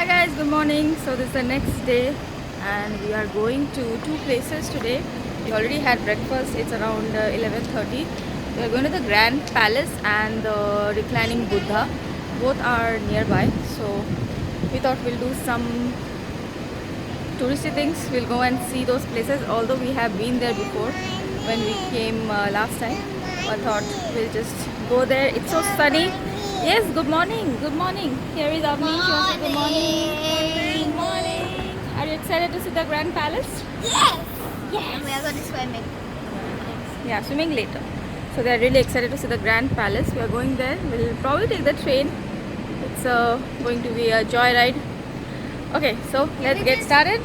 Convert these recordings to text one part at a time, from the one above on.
Hi guys, good morning. So this is the next day and we are going to two places today. We already had breakfast. It's around 11:30. We are going to the Grand Palace and the reclining Buddha. Both are nearby. So we thought we'll do some touristy things. We'll go and see those places. Although we have been there before when we came last time. I thought we'll just go there. It's so sunny. Yes, good morning. Good morning. Here is Avni. She wants to say good morning. Good morning. Are you excited to see the Grand Palace? Yes! Yes. And we are going to swimming. Yeah, swimming later. So they are really excited to see the Grand Palace. We are going there. We'll probably take the train. It's going to be a joyride. Okay, so let's get started.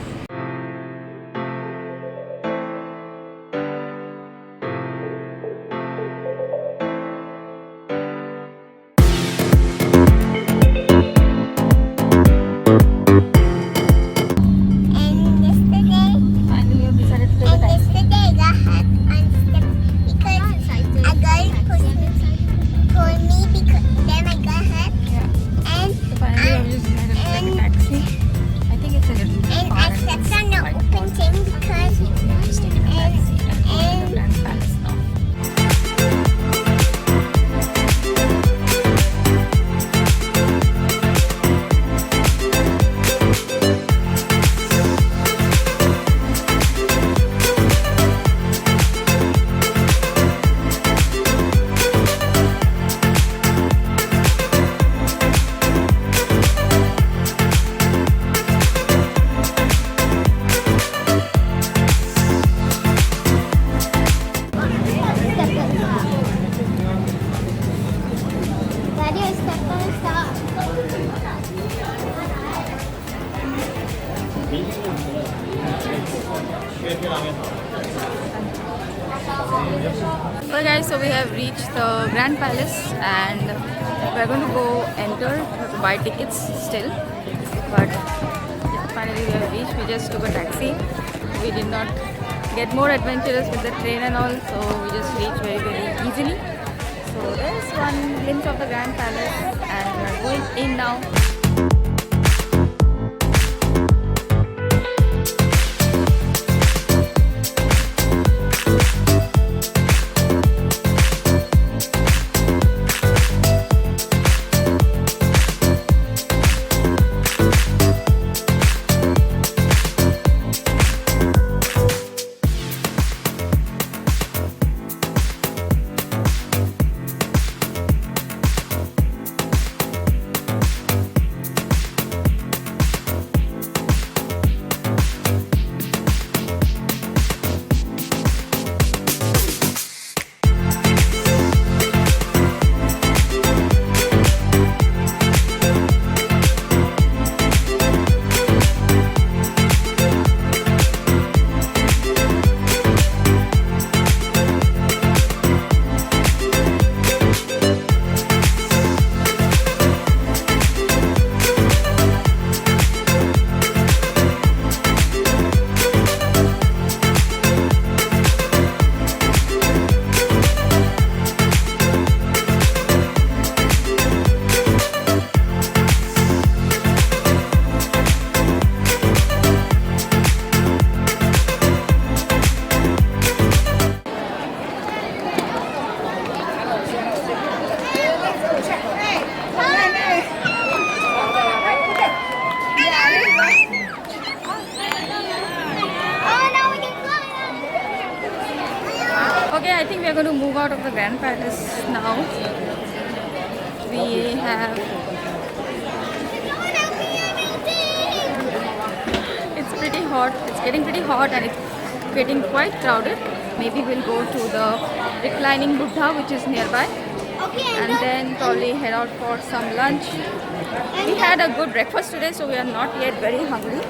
And yesterday, Finally, we have decided to take the taxi. I got hurt on step because a girl pulled me because then I got hurt. Yeah. And So finally, we have just decided to take a taxi. I think it's a little and far. I stepped on the open thing because We are just taking a taxi and going to the Grand Palace now. Daddy, I stepped on the stop. Well guys, so we have reached the Grand Palace and we're going to go enter. We have to buy tickets still, but yeah, finally we have reached. We just took a taxi. We did not get more adventurous with the train and all, so we just reached very easily. So there's one glimpse of the Grand Palace and we're going in now. Okay, I think we are going to move out of the Grand Palace now. We have... It's pretty hot. It's getting pretty hot and it's getting quite crowded. Maybe we'll go to the reclining Buddha, which is nearby, Okay, and then probably head out for some lunch. We had a good breakfast today, so we are not yet very hungry.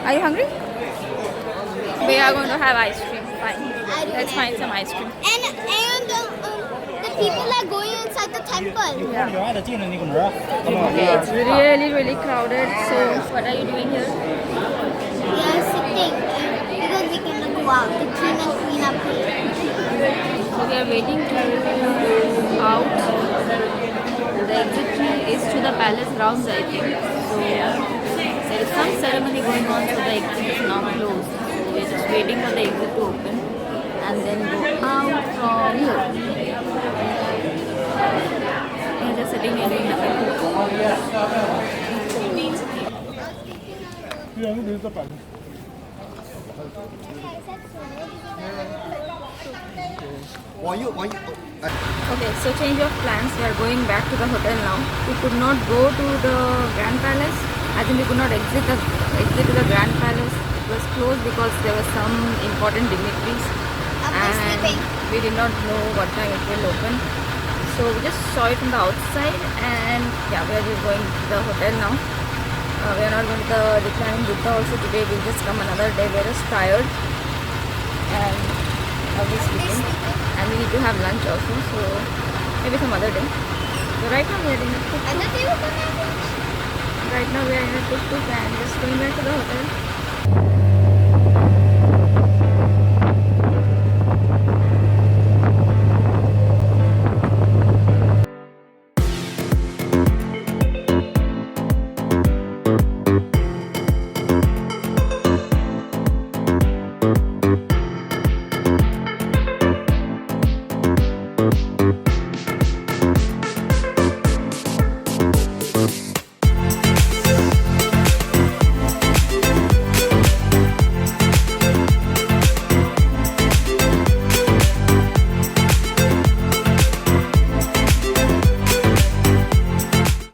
Are you hungry? We are going to have ice cream. Fine. Let's find some ice cream. the people are going inside the temple. Yeah. 有爱的进了那个门啊，那么 Okay, it's really crowded. So what are you doing here? We are sitting because we cannot go out. The clean and clean up here. So we are waiting to go out. The exit is to the palace grounds, I think. So going on, so the exit is now closed. So we're just waiting for the exit to open and then go out from here. We're just sitting here doing nothing. Okay, so change of plans. We are going back to the hotel now. We could not go to the Grand Palace. I think we could not exit to the Grand Palace. It was closed because there were some important dignitaries, and we did not know what time it will open. So we just saw it from the outside, and yeah, we are just going to the hotel now. We are not going to the reclining Buddha also today. We'll just come another day. We are just tired, and I'll be sleeping. And we need to have lunch also, so maybe some other day. So right now we are in a tuk-tuk. Right now we are in a tuk-tuk and just going back to the hotel.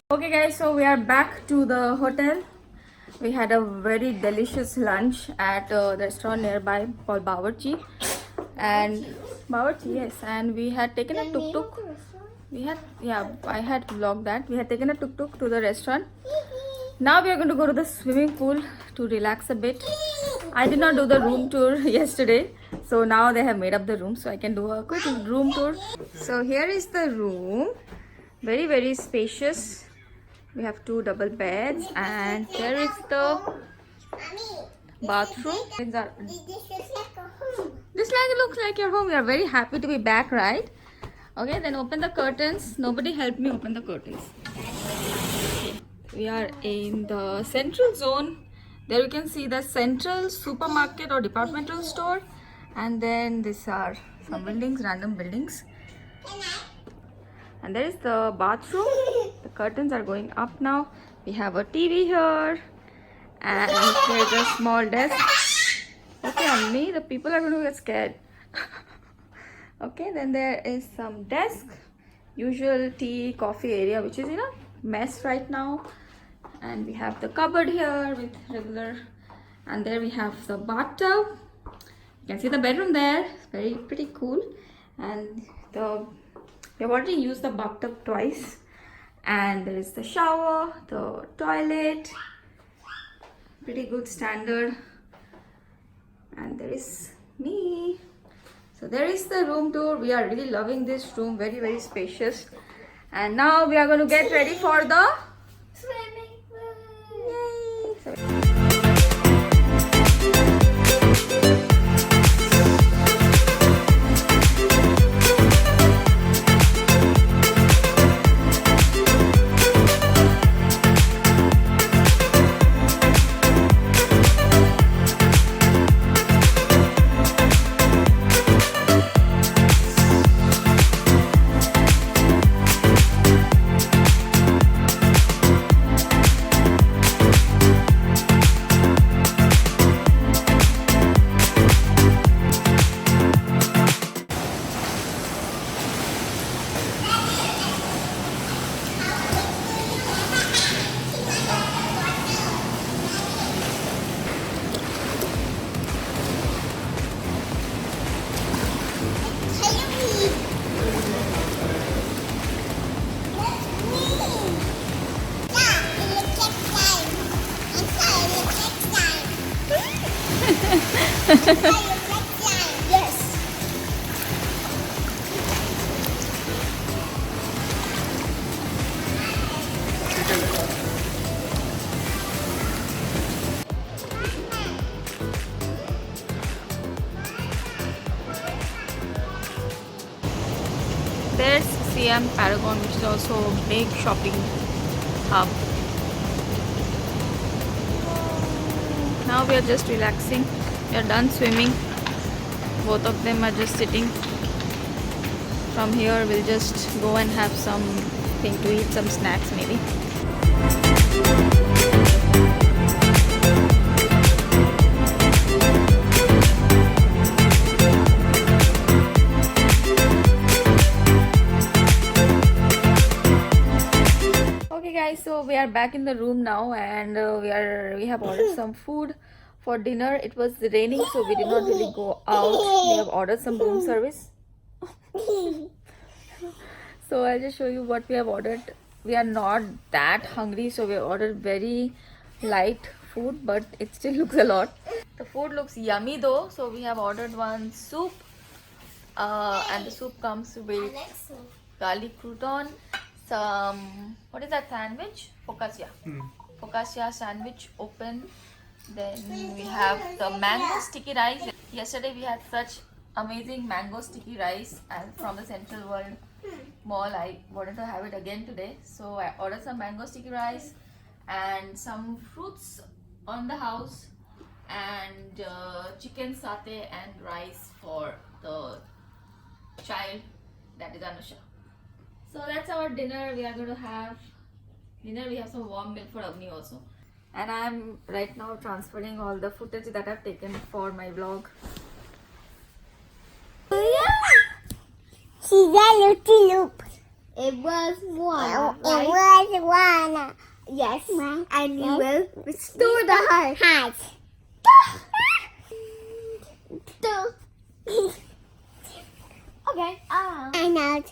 Okay guys, so we are back to the hotel. We had a very delicious lunch at a restaurant nearby called Bawarchi. And Bawarchi, yes, and we had taken a tuk-tuk. I had vlogged that. We had taken a tuk-tuk to the restaurant. Now we are going to go to the swimming pool to relax a bit. I did not do the room tour yesterday, so now they have made up the room, so I can do a quick room tour. So here is the room. Very spacious. We have 2 double beds, and here is the bathroom. This looks like your home. We are very happy to be back, right? Okay, then open the curtains. Nobody helped me open the curtains. We are in the central zone. There you can see the central supermarket or departmental store, and then these are some buildings, random buildings. And there is the bathroom. The curtains are going up now. We have a TV here, and there's a small desk. Okay, on me, the people are going to get scared. Okay, then there is some desk, usual tea, coffee area, which is in a mess right now. And we have the cupboard here with regular, and there we have the bathtub. You can see the bedroom there. It's pretty cool. And we have already used the bathtub twice. And there is the shower, the toilet, pretty good standard. And there is me. So there is the room tour. We are really loving this room, very spacious. And now we are going to get ready for the swimming pool. Yay! Yes. There's CM Paragon, which is also a big shopping hub. now we are just relaxing. We are done swimming. Both of them are just sitting. From here we'll just go and have something to eat, some snacks maybe. Okay guys, so we are back in the room now, and we have ordered some food for dinner. It was raining, so we did not really go out. We have ordered some room service. So I'll just show you what we have ordered. We are not that hungry, so we have ordered very light food, but it still looks a lot. The food looks yummy though, so we have ordered one soup, and the soup comes with garlic crouton, some, what is that sandwich? Focaccia. Focaccia sandwich open. Then we have the mango sticky rice. Yesterday we had such amazing mango sticky rice and from the Central World Mall. I wanted to have it again today, so I ordered some mango sticky rice and some fruits on the house, and chicken satay and rice for the child, that is Anusha. So that's our dinner. We are going to have dinner. We have some warm milk for Avni also. And I'm right now transferring all the footage that I've taken for my vlog. She's a little loop. It was one. It right? was one. Yes. And you Yes. will restore the heart. Heart. Okay. I know.